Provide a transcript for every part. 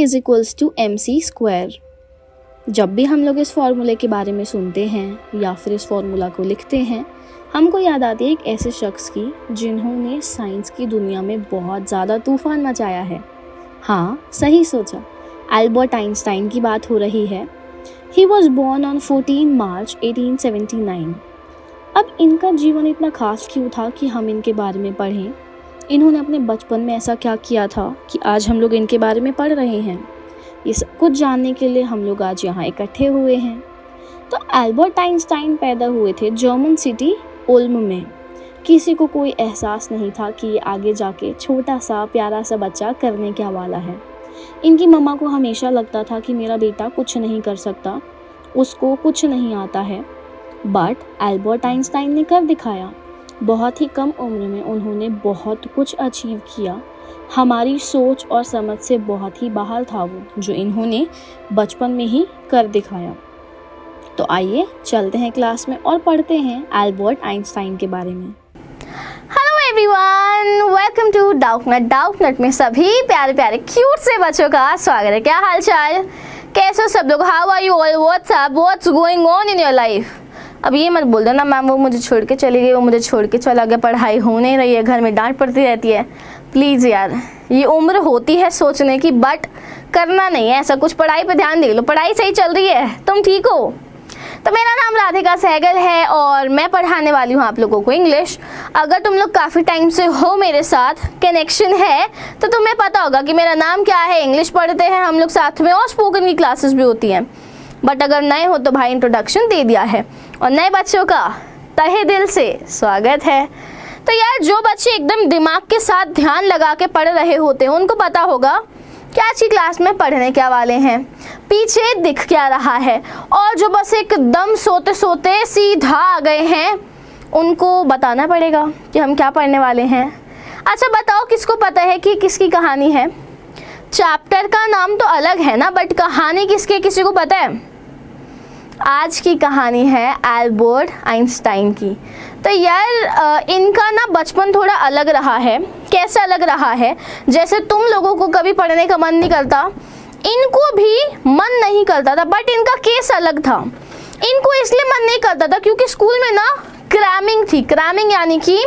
Is equals to MC²। जब भी हम लोग इस फॉर्मूले के बारे में सुनते हैं या फिर इस फॉर्मूला को लिखते हैं, हमको याद आती है एक ऐसे शख्स की जिन्होंने साइंस की दुनिया में बहुत ज़्यादा तूफान मचाया है। हाँ, सही सोचा, एल्बर्ट आइंस्टाइन की बात हो रही है। He was born on 14 March 1879। अब इनका जीवन इतना खास क्यों था कि हम इनके बारे में पढ़ें? इन्होंने अपने बचपन में ऐसा क्या किया था कि आज हम लोग इनके बारे में पढ़ रहे हैं? ये सब कुछ जानने के लिए हम लोग आज यहाँ इकट्ठे हुए हैं। तो एल्बर्ट आइंस्टाइन पैदा हुए थे जर्मन सिटी ओल्म में। किसी को कोई एहसास नहीं था कि ये आगे जाके छोटा सा प्यारा सा बच्चा करने क्या वाला है। इनकी मम्मा को हमेशा लगता था कि मेरा बेटा कुछ नहीं कर सकता, उसको कुछ नहीं आता है। बट एल्बर्ट आइंस्टाइन ने कर दिखाया। बहुत ही कम उम्र में उन्होंने बहुत कुछ अचीव किया। हमारी सोच और समझ से बहुत ही बाहर था वो, जो इन्होंने बचपन में ही कर दिखाया। तो आइए चलते हैं क्लास में और पढ़ते हैं एल्बर्ट आइंस्टाइन के बारे में। Hello everyone, welcome to Doubtnut. Doubtnut में सभी प्यारे प्यारे क्यूट से बच्चों का स्वागत है। क्या हाल चाल, कैसे हो सब लोग? How are you all? What's going on in your life? अब ये मत बोल दो ना मैम वो मुझे छोड़ के चली गई, वो मुझे छोड़ के चला गया, पढ़ाई हो नहीं रही है, घर में डांट पड़ती रहती है। प्लीज़ यार, ये उम्र होती है सोचने की, बट करना नहीं है ऐसा कुछ। पढ़ाई पे ध्यान दे लो, पढ़ाई सही चल रही है, तुम ठीक हो? तो मेरा नाम राधिका सहगल है और मैं पढ़ाने वाली हूँ आप लोगों को इंग्लिश। अगर तुम लोग काफ़ी टाइम से हो मेरे साथ, कनेक्शन है, तो तुम्हें पता होगा कि मेरा नाम क्या है। इंग्लिश पढ़ते हैं हम लोग साथ में और स्पोकन की क्लासेस भी होती हैं। बट अगर नए हो तो भाई इंट्रोडक्शन दे दिया है, और नए बच्चों का तहे दिल से स्वागत है। तो यार, जो बच्चे एकदम दिमाग के साथ ध्यान लगा के पढ़ रहे होते हैं उनको पता होगा कि आज की क्लास में पढ़ने क्या वाले हैं, पीछे दिख क्या रहा है। और जो बस एकदम सोते सोते सीधा आ गए हैं उनको बताना पड़ेगा कि हम क्या पढ़ने वाले हैं। अच्छा बताओ, किसको पता है कि किसकी कहानी है? चैप्टर का नाम तो अलग है ना, बट कहानी किसकी, किसी को पता है? आज की कहानी है एल्बर्ट आइंस्टाइन की। तो यार इनका ना बचपन थोड़ा अलग रहा है। कैसे अलग रहा है? जैसे तुम लोगों को कभी पढ़ने का मन नहीं करता, इनको भी मन नहीं करता था, बट इनका केस अलग था। इनको इसलिए मन नहीं करता था क्योंकि स्कूल में ना क्रैमिंग थी। क्रैमिंग यानी कि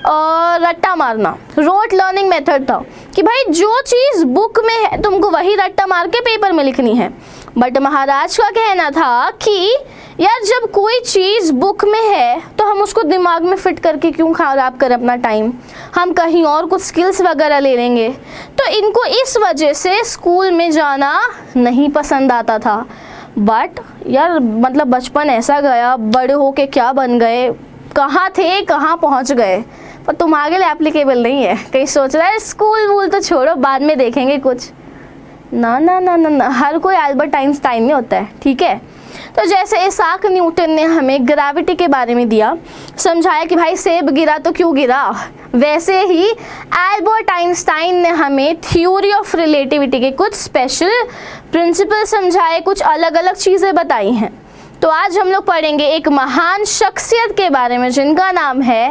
रट्टा मारना, रोट लर्निंग मेथड था कि भाई जो चीज़ बुक में है तुमको वही रट्टा मार के पेपर में लिखनी है। बट महाराज का कहना था कि यार जब कोई चीज़ बुक में है तो हम उसको दिमाग में फिट करके क्यों खराब करें अपना टाइम, हम कहीं और कुछ स्किल्स वगैरह ले लेंगे। तो इनको इस वजह से स्कूल में जाना नहीं पसंद आता था। बट यार मतलब बचपन ऐसा गया, बड़े होके क्या बन गए, कहाँ थे कहाँ पहुँच गए। पर तुम आगे एप्लीकेबल नहीं है। कहीं सोच रहा है स्कूल वूल तो छोड़ो, बाद में देखेंगे कुछ। ना ना ना ना ना, हर कोई एल्बर्ट आइंस्टाइन नहीं होता है, ठीक है? तो जैसे इसाक न्यूटन ने हमें ग्रेविटी के बारे में दिया, समझाया कि भाई सेब गिरा तो क्यों गिरा, वैसे ही एल्बर्ट आइंस्टाइन ने हमें थ्योरी ऑफ रिलेटिविटी के कुछ स्पेशल प्रिंसिपल समझाए, कुछ अलग अलग चीज़ें बताई हैं। तो आज हम लोग पढ़ेंगे एक महान शख्सियत के बारे में जिनका नाम है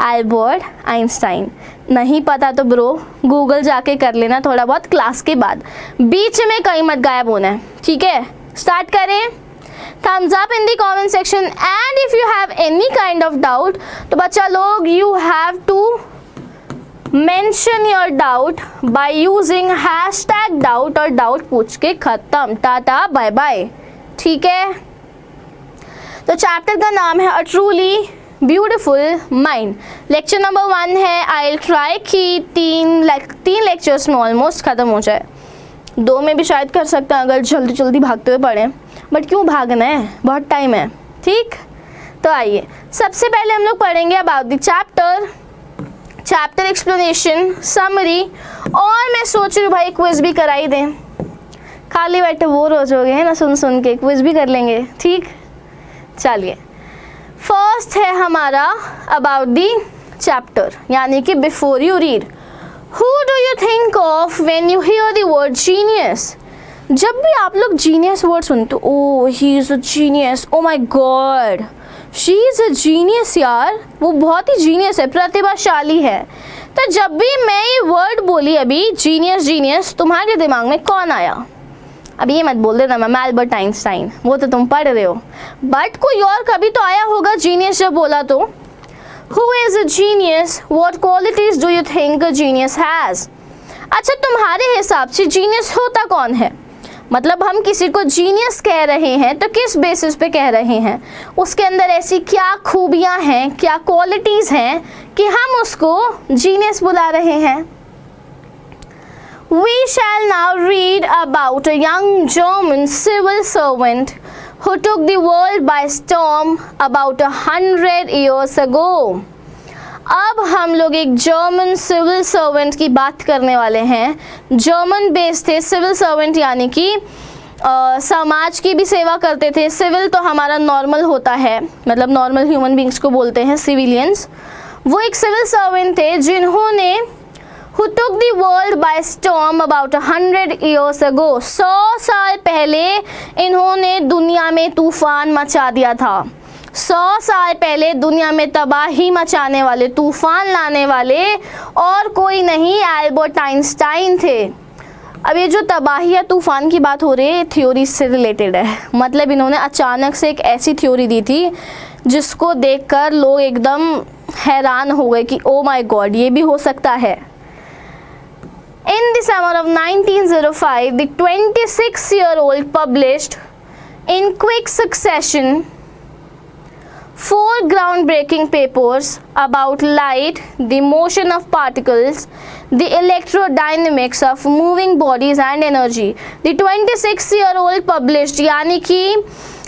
एल्बर्ट आइंस्टाइन। नहीं पता तो ब्रो गूगल जाके कर लेना थोड़ा बहुत क्लास के बाद, बीच में कहीं मत गायब होना है, ठीक है? स्टार्ट करें। Thumbs up in the comment section and if you have any kind of doubt, तो बच्चा लोग you have to mention your doubt by using #डाउट और डाउट पूछ के खत्म। टाटा बाय बाय, ठीक है? तो चैप्टर का नाम है a truly beautiful mind. Lecture number 1 है। आई विल ट्राई कि तीन लेक्चर्स में ऑलमोस्ट ख़त्म हो जाए, 2 में भी शायद कर सकते हैं अगर जल्दी जल्दी भागते हुए पढ़ें, बट क्यों भागना है, बहुत टाइम है, ठीक? तो आइए सबसे पहले हम लोग पढ़ेंगे about the chapter explanation, summary, और मैं सोच रही हूँ भाई क्विज भी कराई दें। खाली बैठे बोर हो जाओगे है ना सुन सुन के, क्विज भी कर लेंगे, ठीक? चलिए फर्स्ट है हमारा अबाउट दी चैप्टर, यानी कि before you read, who do you think of when you hear the word genius? जब भी आप लोग जीनियस वर्ड सुनते हो, oh he is a genius, oh my god she is a genius यार, वो बहुत ही जीनियस है, प्रतिभाशाली है। तो जब भी मैं ये वर्ड बोली अभी जीनियस जीनियस, तुम्हारे दिमाग में कौन आया? अब ये मत बोल देना मैम एल्बर्ट आइंस्टाइन, वो तो तुम पढ़ रहे हो, बट कोई और कभी तो आया होगा जीनियस जब बोला तो। Who is a genius? What qualities do you think a genius has? अच्छा, तुम्हारे हिसाब से जीनियस होता कौन है? मतलब हम किसी को जीनियस कह रहे हैं तो किस बेसिस पे कह रहे हैं? उसके अंदर ऐसी क्या खूबियां हैं, क्या क्वालिटीज़ हैं कि हम उसको जीनियस बुला रहे हैं? We shall now read about a young German civil servant who took the world by storm about 100 years ago. अब हम लोग एक जर्मन सिविल सर्वेंट की बात करने वाले हैं। जर्मन बेस्ड थे सिविल सर्वेंट, यानी कि समाज की भी सेवा करते थे। सिविल तो हमारा नॉर्मल होता है, मतलब नॉर्मल ह्यूमन बींग्स को बोलते हैं सिविलियंस। वो एक सिविल सर्वेंट थे जिन्होंने who took the world by storm about 100 years ago. 100 साल पहले इन्होंने दुनिया में तूफान मचा दिया था। 100 साल पहले दुनिया में तबाही मचाने वाले, तूफान लाने वाले और कोई नहीं, एल्बर्ट आइंस्टाइन थे। अब ये जो तबाही या तूफान की बात हो रही है, थ्योरी से रिलेटेड है। मतलब इन्होंने अचानक से एक ऐसी थ्योरी दी थी जिसको देखकर लोग एकदम हैरान हो गए कि ओ माय गॉड, ये भी हो सकता है। In the summer of 1905, the 26-year-old published in quick succession 4 groundbreaking papers about light, the motion of particles, the electrodynamics of moving bodies and energy. The 26-year-old published, यानी कि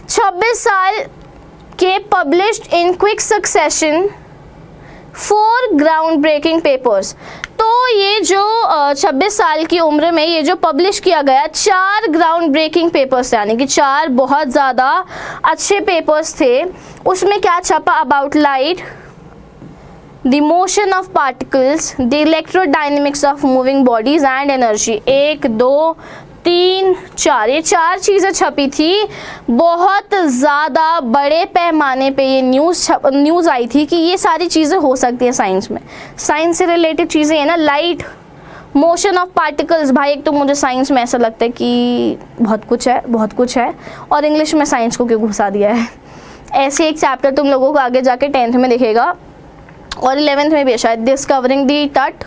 26 साल के published in quick succession 4 groundbreaking papers. तो ये जो 26 साल की उम्र में ये जो पब्लिश किया गया 4 ग्राउंड ब्रेकिंग पेपर्स, यानी कि 4 बहुत ज़्यादा अच्छे पेपर्स थे। उसमें क्या छपा? About light, the motion of particles, the electrodynamics of moving bodies and energy. 1 2 3 4, ये 4 चीज़ें छपी थी। बहुत ज़्यादा बड़े पैमाने पे ये न्यूज़ आई थी कि ये सारी चीज़ें हो सकती हैं साइंस में। साइंस से रिलेटेड चीज़ें हैं ना, लाइट, मोशन ऑफ पार्टिकल्स। भाई एक तो मुझे साइंस में ऐसा लगता है कि बहुत कुछ है और इंग्लिश में साइंस को क्यों घुसा दिया है। ऐसे एक चैप्टर तुम लोगों को आगे जाके 10th में दिखेगा और 11th में भी शायद, discovering the that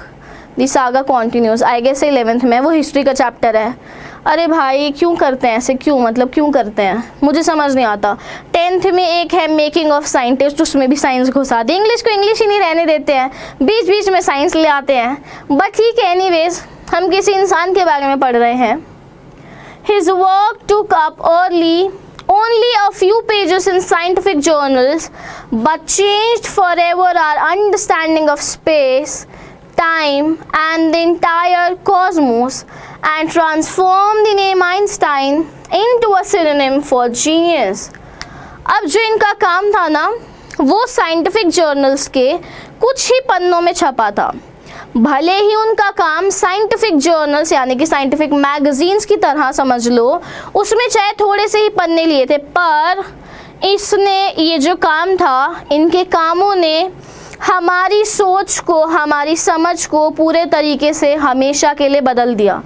the saga continues, I guess 11th में, वो हिस्ट्री का चैप्टर है। अरे भाई क्यों करते हैं ऐसे, क्यों करते हैं, मुझे समझ नहीं आता। 10th में एक है मेकिंग ऑफ साइंटिस्ट, उसमें भी साइंस घुसा दे। इंग्लिश को इंग्लिश ही नहीं रहने देते हैं, बीच बीच में साइंस ले आते हैं। बट ठीक है, एनीवेज हम किसी इंसान के बारे में पढ़ रहे हैं। His work took up only a few pages in scientific journals, but changed forever our understanding of space, time and the entire cosmos, and transformed the name Einstein into a synonym for genius. अब जो इनका काम था ना, वो scientific journals के कुछ ही पन्नों में छपा था। भले ही उनका काम साइंटिफिक जर्नल्स यानी कि साइंटिफिक मैगजीन्स की तरह समझ लो, उसमें चाहे थोड़े से ही पन्ने लिए थे, पर इसने ये जो काम था, इनके कामों ने हमारी सोच को, हमारी समझ को पूरे तरीके से हमेशा के लिए बदल दिया।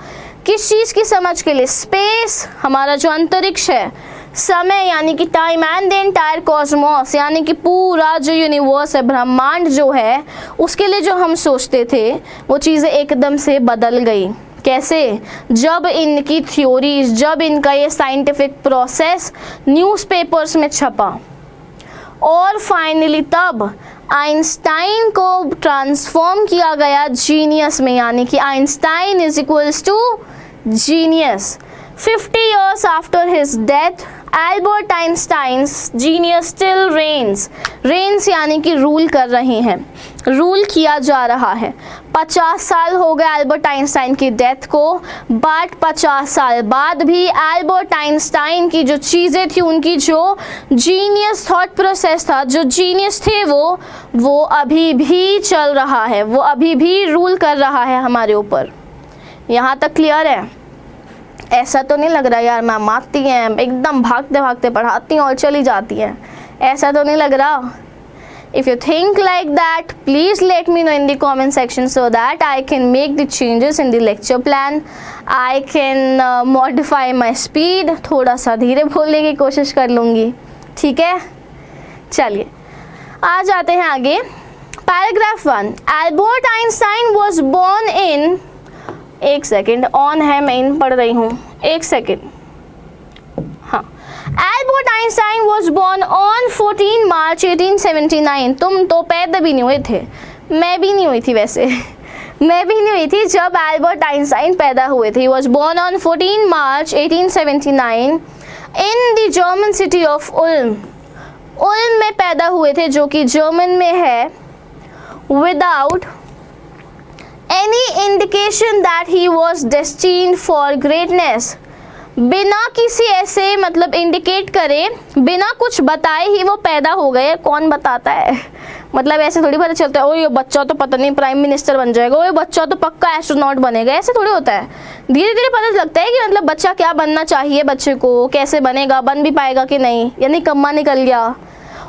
किस चीज़ की समझ के लिए? स्पेस, हमारा जो अंतरिक्ष है, समय यानी कि time, and the entire Cosmos यानी कि पूरा जो यूनिवर्स है, ब्रह्मांड जो है, उसके लिए जो हम सोचते थे वो चीज़ें एकदम से बदल गई। कैसे? जब इनकी थ्योरीज, जब इनका ये साइंटिफिक प्रोसेस न्यूज़पेपर्स में छपा, और फाइनली तब आइंस्टाइन को ट्रांसफॉर्म किया गया जीनियस में, यानी कि Einstein is equals to genius. 50 years after his death, Albert Einstein's genius still reigns यानी कि रूल कर रही हैं, रूल किया जा रहा है। 50 साल हो गए एल्बर्ट आइंस्टाइन की डेथ को, बट 50 साल बाद भी एल्बर्ट आइंस्टाइन की जो चीज़ें थी, उनकी जो जीनियस थॉट प्रोसेस था, जो जीनियस थे वो अभी भी चल रहा है, वो अभी भी रूल कर रहा है हमारे ऊपर। यहाँ तक क्लियर है? ऐसा तो नहीं लग रहा यार मैम आती हैं एकदम भागते भागते पढ़ाती हैं और चली जाती हैं, ऐसा तो नहीं लग रहा? If you think like that, please let me know in the comment section so that I can make the changes in the lecture plan. I can modify my speed. थोड़ा सा धीरे बोलने की कोशिश कर लूँगी, ठीक है? चलिए आ जाते हैं आगे। Paragraph 1, Albert Einstein was born in, एक सेकेंड ऑन है, मैं इन पढ़ रही हूँ, एक सेकेंड। हाँ, Albert Einstein was born on 14 March 1879। तुम तो पैदा भी नहीं हुए थे, मैं भी नहीं हुई थी वैसे मैं भी नहीं हुई थी जब एल्बर्ट आइंस्टाइन पैदा हुए थे। He was born on 14 March 1879 in the German city of Ulm. Ulm में पैदा हुए थे जो कि जर्मन में है। Without any indication that he was destined for greatness, बिना किसी ऐसे मतलब इंडिकेट करे, बिना कुछ बताए ही वो पैदा हो गए। कौन बताता है? मतलब ऐसे थोड़ी पता चलता है, ओ ये बच्चा तो पता नहीं प्राइम मिनिस्टर बन जाएगा, ओ ये बच्चा तो पक्का एस्ट्रोनॉट बनेगा, ऐसे थोड़ी होता है। धीरे धीरे पता लगता है कि मतलब बच्चा क्या बनना चाहिए, बच्चे को कैसे बनेगा, बन भी पाएगा कि नहीं, या निकम्मा निकल गया।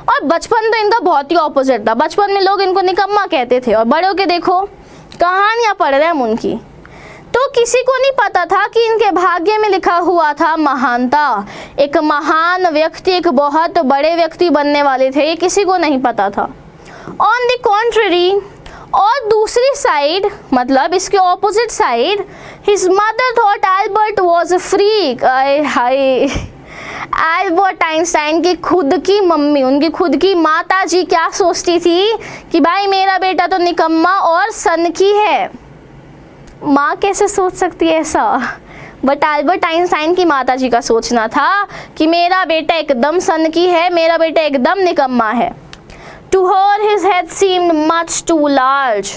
और बचपन तो इनका बहुत ही ऑपोजिट था। बचपन में लोग इनको निकम्मा कहते थे, और बड़े होके देखो कहानियाँ पढ़ रहे हैं हम उनकी। तो किसी को नहीं पता था कि इनके भाग्य में लिखा हुआ था महानता, एक महान व्यक्ति, एक बहुत बड़े व्यक्ति बनने वाले थे, ये किसी को नहीं पता था। ऑन द कॉन्ट्ररी, और दूसरी साइड मतलब इसके opposite side, his mother thought Albert was a freak. Hi, Albert Einstein की खुद की मम्मी, उनकी खुद की माता जी क्या सोचती थी कि भाई मेरा बेटा तो निकम्मा और सनकी है। माँ कैसे सोच सकती है ऐसा? बट एल्बर्ट आइंस्टाइन की माता जी का सोचना था कि मेरा बेटा एकदम सनकी है, मेरा बेटा एकदम निकम्मा है। To her his head seemed much too large.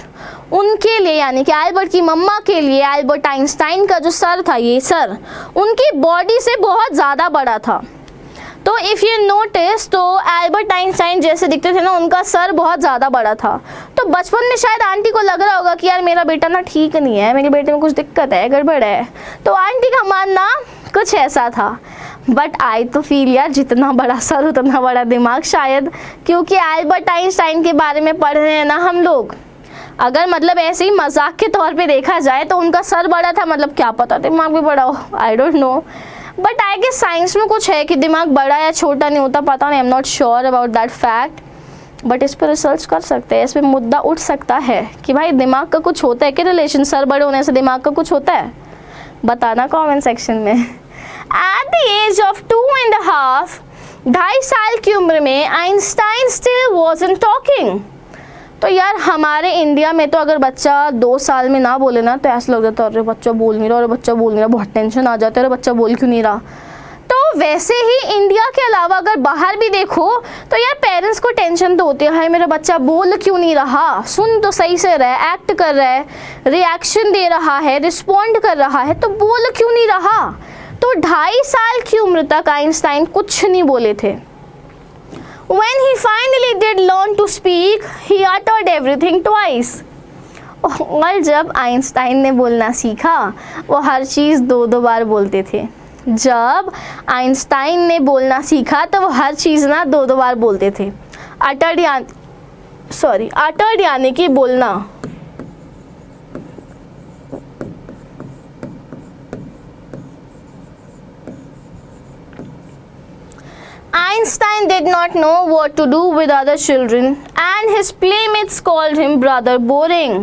उनके लिए यानी कि एल्बर्ट की मम्मा के लिए एल्बर्ट आइंस्टाइन का जो सर था, ये सर उनकी बॉडी से बहुत ज़्यादा बड़ा था। तो इफ़ यू नोटिस तो एल्बर्ट आइंस्टाइन जैसे दिखते थे ना, उनका सर बहुत ज़्यादा बड़ा था। तो बचपन में शायद आंटी को लग रहा होगा कि यार मेरा बेटा ना ठीक नहीं है, मेरे बेटे में कुछ दिक्कत है, गड़बड़ है। तो आंटी का मानना कुछ ऐसा था। बट आई तो फील यार जितना बड़ा सर उतना बड़ा दिमाग शायद, क्योंकि एल्बर्ट आइंस्टाइन के बारे में पढ़ रहे हैं ना हम लोग। अगर मतलब ऐसे ही मजाक के तौर पे देखा जाए तो उनका सर बड़ा था, मतलब क्या पता दिमाग भी बड़ा हो, I don't know. But I guess science में कुछ है कि दिमाग बड़ा या छोटा नहीं होता, पता नहीं, I am not sure about that fact. But इस पर रिसर्च कर सकते हैं, इस पर मुद्दा उठ सकता है कि भाई दिमाग का कुछ होता है कि रिलेशन, सर बड़े होने से दिमाग का कुछ होता है? बताना कॉमेंट सेक्शन में। At the age of 2.5, 2.5 साल की उम्र में आइंस्टाइन still wasn't talking। तो यार हमारे इंडिया में तो अगर बच्चा 2 साल में ना बोले ना तो ऐसा लग जाता है अरे बच्चा बोल नहीं रहा, अरे बच्चा बोल नहीं रहा, बहुत टेंशन आ जाता है, अरे बच्चा बोल क्यों नहीं रहा। तो वैसे ही इंडिया के अलावा अगर बाहर भी देखो तो यार पेरेंट्स को टेंशन तो होती है, मेरा बच्चा बोल क्यों नहीं रहा, सुन तो सही से रहा है, एक्ट कर रहा है, रिएक्शन दे रहा है, रिस्पॉन्ड कर रहा है, तो बोल क्यों नहीं रहा। तो 2.5 साल की उम्र तक आइंस्टाइन कुछ नहीं बोले थे। When he finally did learn to speak, he uttered everything twice। और जब आइंस्टाइन ने बोलना सीखा वो हर चीज़ 2-2 बार बोलते थे। जब आइंस्टाइन ने बोलना सीखा तो वो हर चीज़ ना 2-2 बार बोलते थे। अटर्ड यानी कि बोलना। Einstein did not know what to do with other children and his playmates called him brother boring।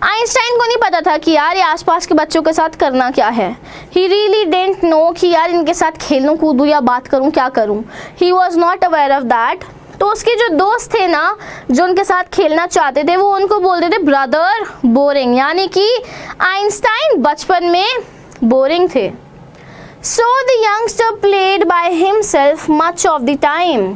Einstein को नहीं पता था कि यार ये आसपास के बच्चों के साथ करना क्या है। He really didn't know कि यार इनके साथ खेलूं कूदूं या बात करूं क्या करूं। He was not aware of that। तो उसके जो दोस्त थे ना जो उनके साथ खेलना चाहते थे वो उनको बोलते थे ब्रदर बोरिंग, यानी कि आइंस्टाइन बचपन में बोरिंग थे। So the youngster played by himself much of the time।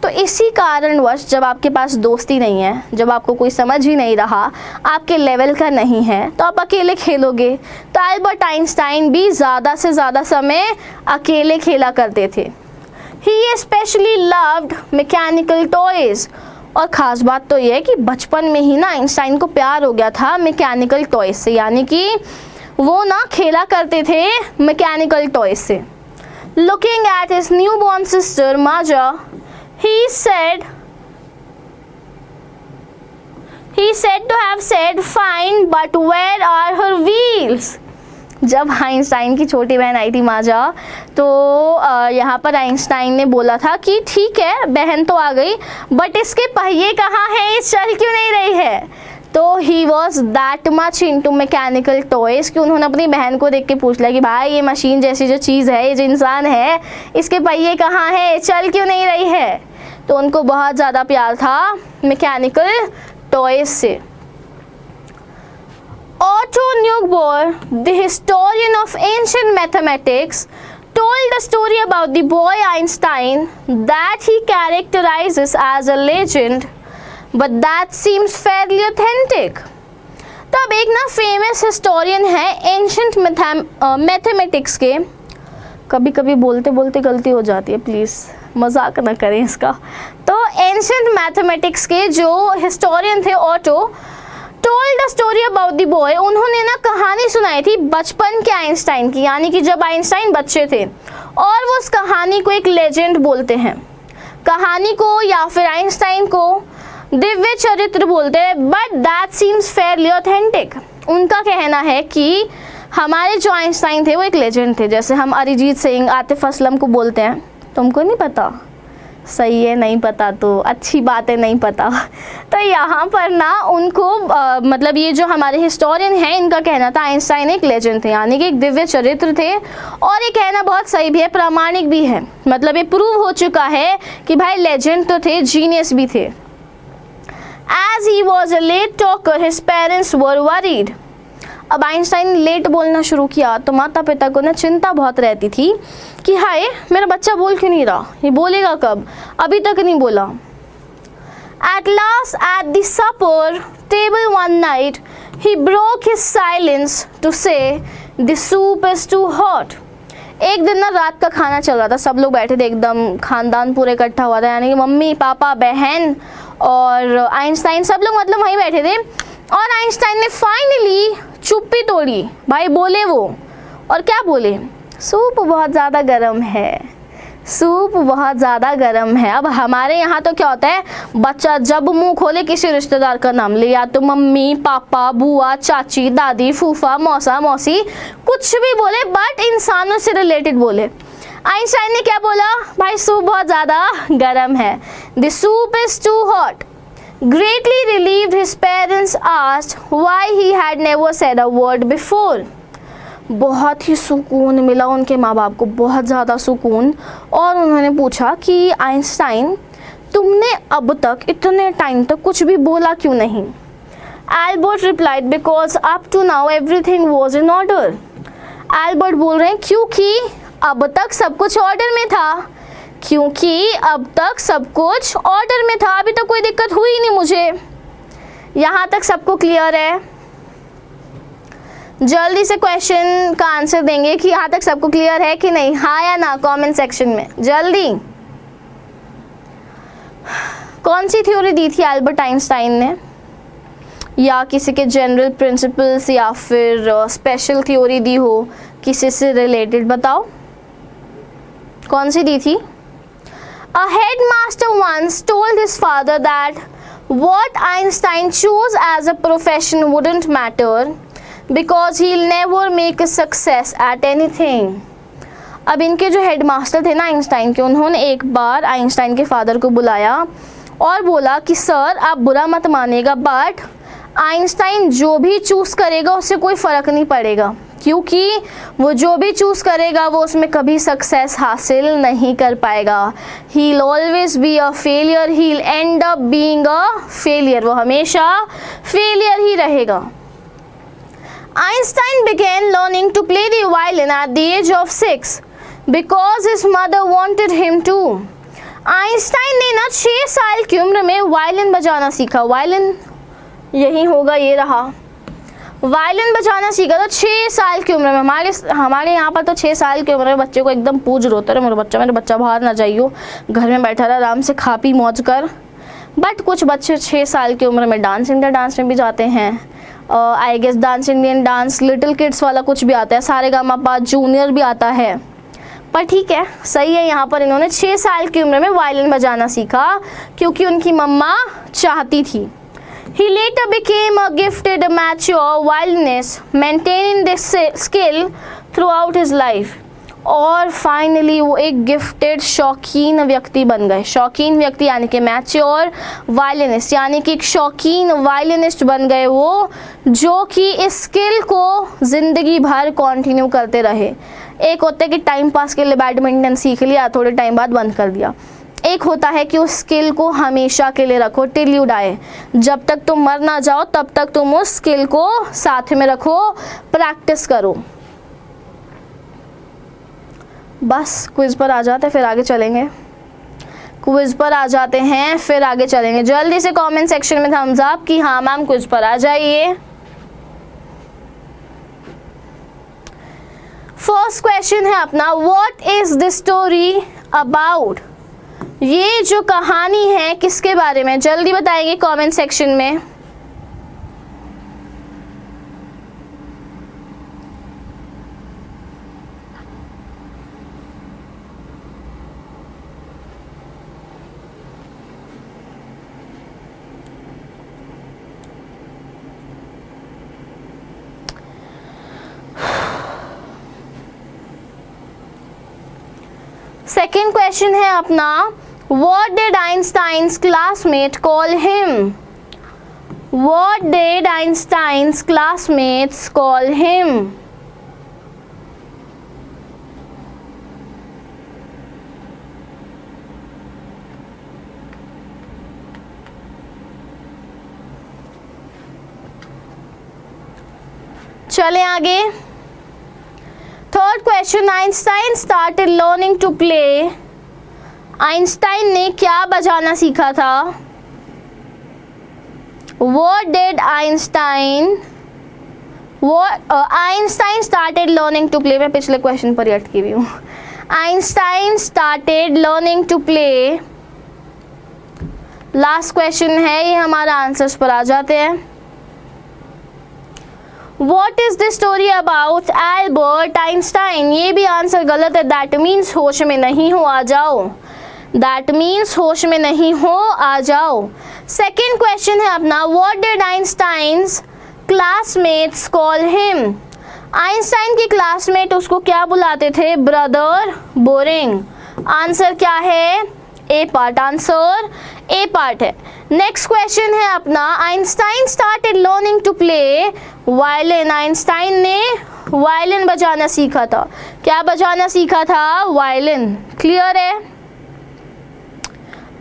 तो इसी कारणवश जब आपके पास दोस्ती नहीं है, जब आपको कोई समझ ही नहीं रहा, आपके लेवल का नहीं है, तो आप अकेले खेलोगे। तो एल्बर्ट आइंस्टाइन भी ज़्यादा से ज़्यादा समय अकेले खेला करते थे। He especially loved mechanical toys। और ख़ास बात तो ये है कि बचपन में ही ना आइंस्टाइन को प्यार हो गया था मैकेनिकल टॉयज से, यानी कि वो ना खेला करते थे मैकेनिकल टॉयज से। Looking at his new born sister Maaza, he said to have said, fine, but where are her wheels? जब आइंस्टाइन की छोटी बहन आई थी माजा, तो यहाँ पर आइंस्टाइन ने बोला था कि ठीक है बहन तो आ गई, बट इसके पहिए कहाँ हैं, ये चल क्यों नहीं रही है। तो he was that much into mechanical toys कि उन्होंने अपनी बहन को देख के पूछ लिया कि भाई ये मशीन जैसी जो चीज़ है, ये जो इंसान है, इसके पहिए कहाँ हैं, चल क्यों नहीं रही है। तो उनको बहुत ज़्यादा प्यार था मैकेनिकल टॉयज से। Otto Neugebauer, the historian of ancient mathematics, told a story about the boy Einstein that he characterizes as a legend, but that seems fairly authentic. तो अब एक ना फेमस हिस्टोरियन है एंशंट मैथमेटिक्स के, कभी कभी बोलते बोलते गलती हो जाती है, प्लीज़ मजाक ना करें इसका। तो एंशंट मैथमेटिक्स के जो हिस्टोरियन थे auto, told a story about the boy, उन्होंने ना कहानी सुनाई थी बचपन के आइंस्टाइन की, यानी कि जब आइंस्टाइन बच्चे थे, और वो उस कहानी को एक लेजेंड बोलते हैं। कहानी को या फिर आइंस्टाइन को दिव्य चरित्र बोलते हैं, but that seems Fairlie authentic. उनका कहना है कि हमारे जो आइंस्टाइन थे वो एक लेजेंड थे, जैसे हम अरिजीत सिंह, आतिफ असलम को बोलते हैं। तुमको नहीं पता? सही है, नहीं पता तो अच्छी बात है, नहीं पता। तो यहाँ पर ना उनको मतलब ये जो हमारे हिस्टोरियन हैं, इनका कहना था आइंस्टाइन एक लेजेंड थे, यानी कि एक दिव्य चरित्र थे। और ये कहना बहुत सही भी है, प्रामाणिक भी है, मतलब ये प्रूव हो चुका है कि भाई लेजेंड तो थे, जीनियस भी थे। As he was a late talker, his parents were worried. अब आइंस्टाइन लेट बोलना शुरू किया तो माता पिता को ना चिंता बहुत रहती थी कि हाय मेरा बच्चा बोल क्यों नहीं रहा, ये बोलेगा कब, अभी तक नहीं बोला। At last at the supper table one night he broke his silence to say the soup is too hot. एक दिन ना रात का खाना चल रहा था, सब लोग बैठे थे, एकदम खानदान पूरे इकट्ठा हुआ था, यानी कि मम्मी पापा बहन और आइंस्टाइन, सब लोग मतलब वहीं बैठे थे। और आइंस्टाइन ने फाइनली चुप्पी तोड़ी, भाई बोले वो, और क्या बोले, सूप बहुत ज़्यादा गर्म है, सूप बहुत ज़्यादा गर्म है। अब हमारे यहाँ तो क्या होता है, बच्चा जब मुंह खोले किसी रिश्तेदार का नाम ले, या तो मम्मी पापा बुआ चाची दादी फूफा मौसा मौसी कुछ भी बोले, बट इंसानों से रिलेटेड बोले। आइंस्टाइन ने क्या बोला, भाई सूप बहुत ज़्यादा गर्म है, the soup is too hot. Greatly relieved, his parents asked why he had never said a word before. बहुत ही सुकून मिला उनके माँ बाप को, बहुत ज़्यादा सुकून। और उन्होंने पूछा कि आइंस्टाइन तुमने अब तक इतने टाइम तक कुछ भी बोला क्यों नहीं। Albert replied because up to now everything was in order. Albert बोल रहे हैं क्योंकि अब तक सब कुछ ऑर्डर में था, क्योंकि अब तक सब कुछ ऑर्डर में था, अभी तक कोई दिक्कत हुई नहीं मुझे। यहाँ तक सबको क्लियर है? जल्दी से क्वेश्चन का आंसर देंगे कि यहाँ तक सबको क्लियर है कि नहीं, हाँ या ना, कमेंट सेक्शन में जल्दी। कौन सी थ्योरी दी थी एल्बर्ट आइंस्टाइन ने, या किसी के जनरल प्रिंसिपल्स या फिर स्पेशल थ्योरी दी हो किसी से रिलेटेड, बताओ कौन सी दी थी। A headmaster once told his father that what Einstein chose as a profession wouldn't matter because he'll never make a success at anything. अब इनके जो हेडमास्टर थे ना आइंस्टाइन के, उन्होंने एक बार आइंस्टाइन के फादर को बुलाया और बोला कि सर आप बुरा मत मानिएगा, बट आइंस्टाइन जो भी चूज़ करेगा उससे कोई फ़र्क नहीं पड़ेगा, क्योंकि वो जो भी चूज़ करेगा वो उसमें कभी सक्सेस हासिल नहीं कर पाएगा। He'll always be a failure, he'll end up being a failure, वो हमेशा फेलियर ही रहेगा। Einstein began learning to play the violin at the age of 6 because his mother wanted him to. Einstein ने ना 6 साल की उम्र में वायलिन बजाना सीखा, वायलिन यही होगा, ये रहा, वायलिन बजाना सीखा था 6 साल की उम्र में। हमारे यहाँ पर तो 6 साल की उम्र में बच्चे को एकदम पूज रोता है, मेरे बच्चा बाहर ना जाइयो, घर में बैठा रहा, आराम से खा पी मौज कर। बट कुछ बच्चे 6 साल की उम्र में डांस इंडिया डांस में भी जाते हैं, I guess dance Indian dance, little kids वाला कुछ भी आता है, सारेगामापा जूनियर भी आता है। पर ठीक है, सही है। यहाँ पर इन्होंने 6 साल की उम्र में वायलिन बजाना सीखा क्योंकि उनकी मम्मा चाहती थी। He later became a gifted, mature violinist, maintaining this skill throughout his life. और फाइनली वो एक गिफ्टेड शौकीन व्यक्ति बन गए। शौकीन व्यक्ति यानी कि मैच्योर वायलिनिस्ट, यानी कि एक शौकीन वायलिनिस्ट बन गए वो, जो कि इस स्किल को ज़िंदगी भर कंटिन्यू करते रहे। एक होता है कि टाइम पास के लिए बैडमिंटन सीख लिया, थोड़े टाइम बाद बंद कर दिया। एक होता है कि उस स्किल को हमेशा के लिए रखो, टिल यू डाई, जब तक तुम मर ना जाओ तब तक तुम उस स्किल को साथ में रखो, प्रैक्टिस करो। बस क्विज पर आ जाते हैं, फिर आगे चलेंगे। क्विज पर आ जाते हैं, फिर आगे चलेंगे। जल्दी से कमेंट सेक्शन में थम्स अप कि हाँ मैम क्विज पर आ जाइए। फर्स्ट क्वेश्चन है अपना, what is the story about? ये जो कहानी है किसके बारे में, जल्दी बताएंगे कमेंट सेक्शन में। सेकेंड क्वेश्चन है अपना, What did Einstein's classmates call him? What did Einstein's classmates call him? चलें आगे। Third question, Einstein started learning to play. आइंस्टाइन ने क्या बजाना सीखा था? What did Einstein started learning to play? मैं पिछले क्वेश्चन पर अटकी हुई हूँ। Einstein started learning to play। Last question है, ये हमारा आंसर्स पर आ जाते हैं। What is the story about Albert Einstein? ये भी आंसर गलत है। That means होश में नहीं हो, आ जाओ। That means होश में नहीं हो, आ जाओ। सेकेंड क्वेश्चन है अपना, What did Einstein's classmates call him? Einstein की क्लासमेट उसको क्या बुलाते थे? Brother boring. आंसर क्या है? A part. Answer A part है। नेक्स्ट क्वेश्चन है अपना, Einstein started learning to play violin. Einstein ने वायलिन बजाना सीखा था। क्या बजाना सीखा था? वायलिन। क्लियर है?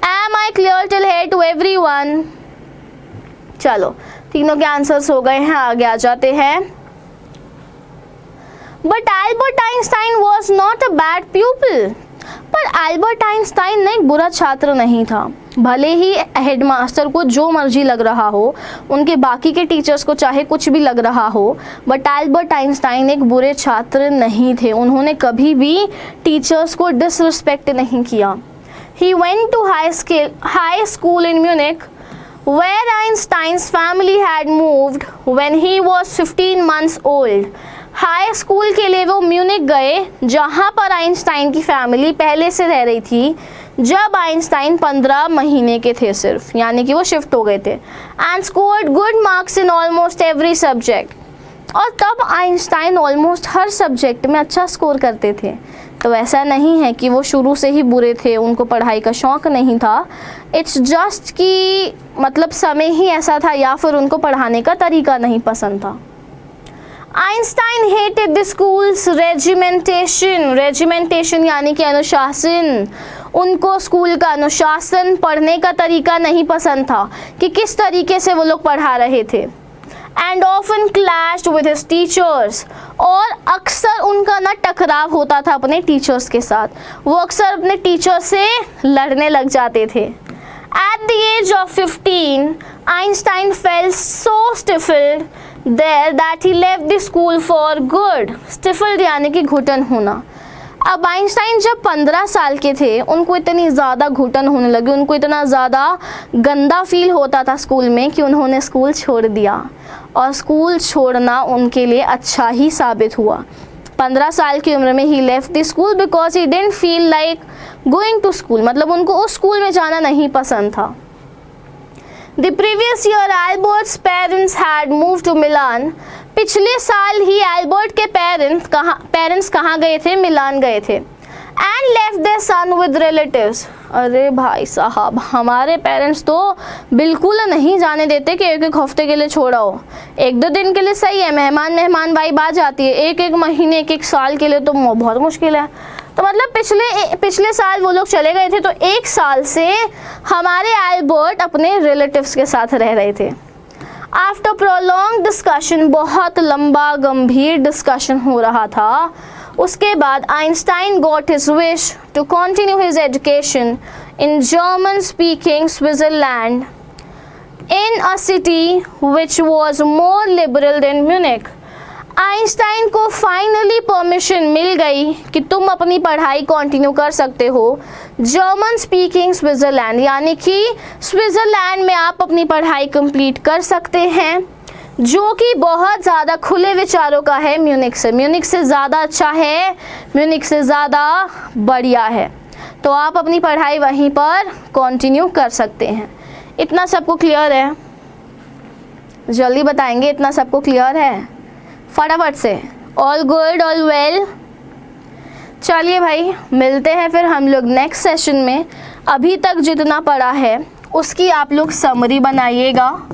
Am I clear till here to everyone? चलो तीनों के आंसर्स हो गए हैं, आगे आ जाते हैं। But Albert Einstein was not a bad pupil। पर एल्बर्ट आइंस्टाइन ने एक बुरा छात्र नहीं था। भले ही हेडमास्टर को जो मर्जी लग रहा हो, उनके बाकी के टीचर्स को चाहे कुछ भी लग रहा हो, बट एल्बर्ट आइंस्टाइन एक बुरे छात्र नहीं थे। उन्होंने कभी भी टीचर्स को डिसरिस्पेक्ट नहीं किया। He went to high school in Munich, where Einstein's family had moved when he was 15 months old। High school के लिए वो म्यूनिक गए, जहाँ पर आइंस्टाइन की फैमिली पहले से रह रही थी जब आइंस्टाइन 15 महीने के थे सिर्फ, यानी कि वो शिफ्ट हो गए थे। And scored good marks in almost every subject. और तब आइंस्टाइन ऑलमोस्ट हर सब्जेक्ट में अच्छा स्कोर करते थे। तो ऐसा नहीं है कि वो शुरू से ही बुरे थे, उनको पढ़ाई का शौक़ नहीं था। इट्स जस्ट कि मतलब समय ही ऐसा था, या फिर उनको पढ़ाने का तरीका नहीं पसंद था। Einstein hated the schools regimentation. Regimentation यानी कि अनुशासन। उनको स्कूल का अनुशासन, पढ़ने का तरीका नहीं पसंद था कि किस तरीके से वो लोग पढ़ा रहे थे। And often clashed with his teachers. और अक्सर उनका ना टकराव होता था अपने टीचर्स के साथ। वो अक्सर अपने टीचर से लड़ने लग जाते थे। At the age of 15, Einstein felt so stifled there that he left the school for good। Stifled यानी कि घुटन होना। अब आइंस्टाइन जब 15 साल के थे, उनको इतनी ज़्यादा घुटन होने लगी, उनको इतना ज़्यादा गंदा फील होता था स्कूल में कि उन्होंने स्कूल छोड़ दिया। और स्कूल छोड़ना उनके लिए अच्छा ही साबित हुआ। 15 साल की उम्र में ही left the school because he didn't feel like going to school, मतलब उनको उस स्कूल में जाना नहीं पसंद था। The previous year Albert's parents had move to Milan, पिछले साल ही एल्बर्ट के पेरेंट्स कहाँ गए थे? मिलान गए थे। And left their son with relatives, अरे भाई साहब हमारे पेरेंट्स तो बिल्कुल नहीं जाने देते कि एक एक हफ्ते के लिए छोड़ा हो। 1-2 दिन के लिए सही है, मेहमान वाइब आ जाती है, एक महीने 1 साल के लिए तो बहुत मुश्किल है। तो मतलब पिछले साल वो लोग चले गए थे, तो 1 साल से हमारे एल्बर्ट अपने रिलेटिव्स के साथ रह रहे थे। आफ्टर प्रोलॉन्ग डिस्कशन, बहुत लंबा गंभीर डिस्कशन हो रहा था, उसके बाद Einstein got his wish to continue his education in German speaking Switzerland in a city which was more liberal than Munich. Einstein को फाइनली परमिशन मिल गई कि तुम अपनी पढ़ाई कंटिन्यू कर सकते हो जर्मन स्पीकिंग स्विट्जरलैंड, यानी कि स्विट्जरलैंड में आप अपनी पढ़ाई कंप्लीट कर सकते हैं, जो कि बहुत ज़्यादा खुले विचारों का है म्यूनिक से ज़्यादा अच्छा है, म्यूनिक से ज़्यादा बढ़िया है। तो आप अपनी पढ़ाई वहीं पर कंटिन्यू कर सकते हैं। इतना सबको क्लियर है? जल्दी बताएंगे, इतना सबको क्लियर है? फटाफट से। All good, all well. चलिए भाई, मिलते हैं फिर हम लोग नेक्स्ट सेशन में। अभी तक जितना पढ़ा है उसकी आप लोग समरी बनाइएगा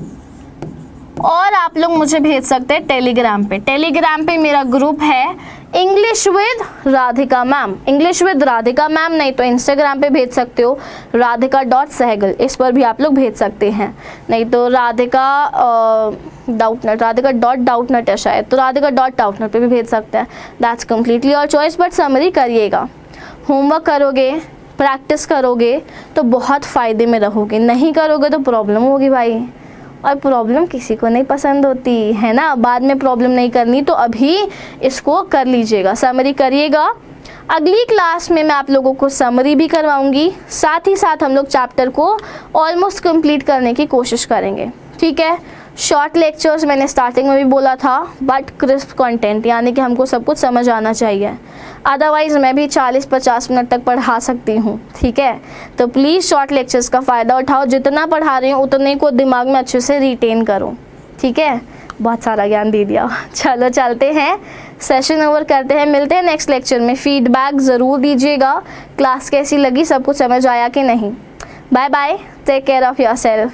और आप लोग मुझे भेज सकते हैं टेलीग्राम पे मेरा ग्रुप है English with Radhika ma'am. English with Radhika ma'am नहीं तो इंस्टाग्राम पे भेज सकते हो radhika.sehgal, इस पर भी आप लोग भेज सकते हैं, नहीं तो radhika.doubtnut है शायद, तो radhika.doubtnut पे भी भेज सकते हैं। That's completely your choice, but summary करिएगा। होमवर्क करोगे, प्रैक्टिस करोगे तो बहुत फ़ायदे में रहोगे, नहीं करोगे तो प्रॉब्लम होगी भाई, और प्रॉब्लम किसी को नहीं पसंद होती है ना। बाद में प्रॉब्लम नहीं करनी तो अभी इसको कर लीजिएगा, समरी करिएगा। अगली क्लास में मैं आप लोगों को समरी भी करवाऊंगी, साथ ही साथ हम लोग चैप्टर को ऑलमोस्ट कंप्लीट करने की कोशिश करेंगे, ठीक है। शॉर्ट लेक्चर्स मैंने स्टार्टिंग में भी बोला था, बट क्रिस्प कंटेंट, यानी कि हमको सब कुछ समझ आना चाहिए, अदरवाइज़ मैं भी 40-50 मिनट तक पढ़ा सकती हूँ, ठीक है। तो प्लीज़ शॉर्ट लेक्चर्स का फ़ायदा उठाओ, जितना पढ़ा रही हूँ उतने को दिमाग में अच्छे से रिटेन करो, ठीक है। बहुत सारा ज्ञान दे दिया। चलो चलते हैं, सेशन ओवर करते हैं, मिलते हैं नेक्स्ट लेक्चर में। फीडबैक ज़रूर दीजिएगा, क्लास कैसी लगी, सब कुछ समझ आया कि नहीं। Bye bye, take care of yourself.